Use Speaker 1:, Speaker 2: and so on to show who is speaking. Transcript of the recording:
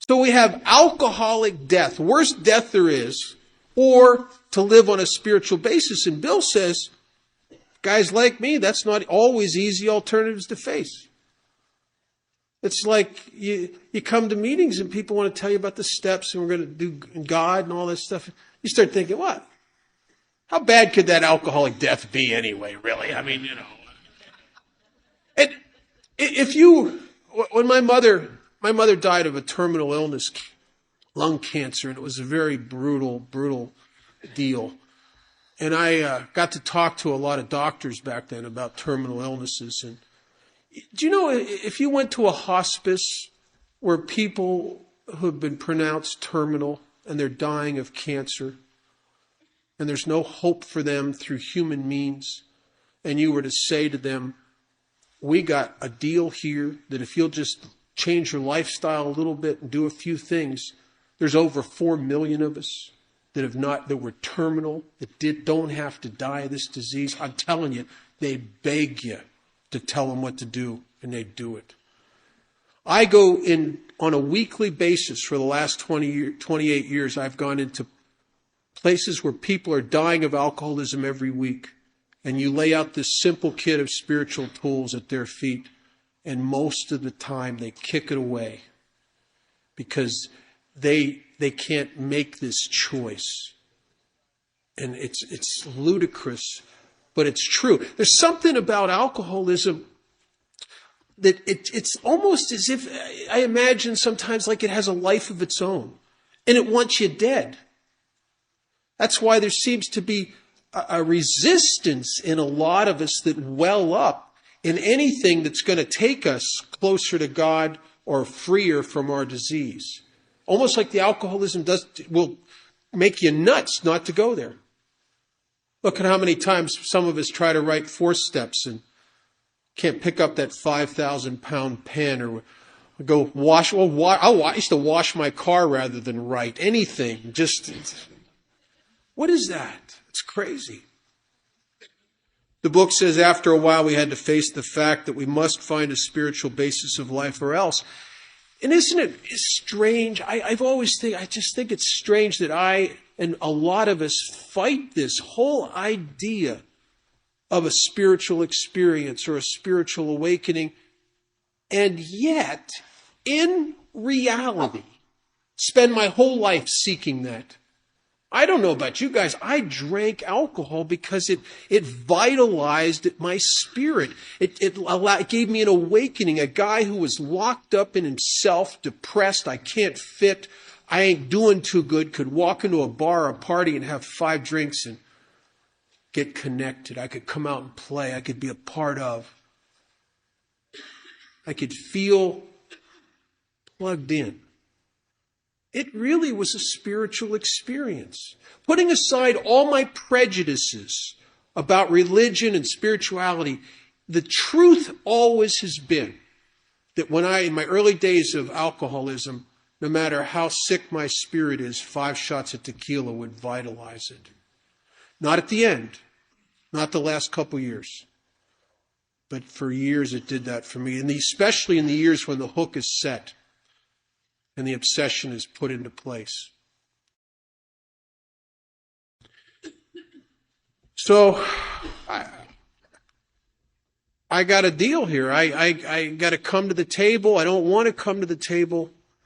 Speaker 1: So we have alcoholic death, worst death there is, or to live on a spiritual basis. And Bill says, guys like me, that's not always easy alternatives to face. It's like you come to meetings and people want to tell you about the steps and we're going to do God and all this stuff. You start thinking, what? How bad could that alcoholic death be anyway, really? I mean, And when my mother died of a terminal illness, lung cancer, and it was a very brutal deal. And I got to talk to a lot of doctors back then about terminal illnesses. And do you know, if you went to a hospice where people who have been pronounced terminal and they're dying of cancer and there's no hope for them through human means, and you were to say to them, we got a deal here that if you'll just change your lifestyle a little bit and do a few things, there's over 4 million of us that were terminal, that don't have to die of this disease. I'm telling you, they beg you to tell them what to do, and they do it. I go in on a weekly basis for the last 28 years. I've gone into places where people are dying of alcoholism every week, and you lay out this simple kit of spiritual tools at their feet, and most of the time they kick it away because they can't make this choice. And it's ludicrous, but it's true. There's something about alcoholism that it's almost as if, I imagine sometimes like it has a life of its own, and it wants you dead. That's why there seems to be a resistance in a lot of us that well up in anything that's going to take us closer to God or freer from our disease. Almost like the alcoholism will make you nuts not to go there. Look at how many times some of us try to write 4 steps and can't pick up that 5,000-pound pen, or go wash. I used to wash my car rather than write anything. What is that? It's crazy. The book says after a while we had to face the fact that we must find a spiritual basis of life or else. And isn't it strange? I just think it's strange that I and a lot of us fight this whole idea of a spiritual experience or a spiritual awakening, and yet, in reality, spend my whole life seeking that. I don't know about you guys. I drank alcohol because it vitalized my spirit. It gave me an awakening. A guy who was locked up in himself, depressed, I can't fit, I ain't doing too good, could walk into a bar or a party and have 5 drinks and get connected. I could come out and play. I could be a part of. I could feel plugged in. It really was a spiritual experience. Putting aside all my prejudices about religion and spirituality, the truth always has been that in my early days of alcoholism, no matter how sick my spirit is, 5 shots of tequila would vitalize it. Not at the end, not the last couple years, but for years it did that for me, and especially in the years when the hook is set and the obsession is put into place. So I got a deal here. I got to come to the table. I don't want to come to the table.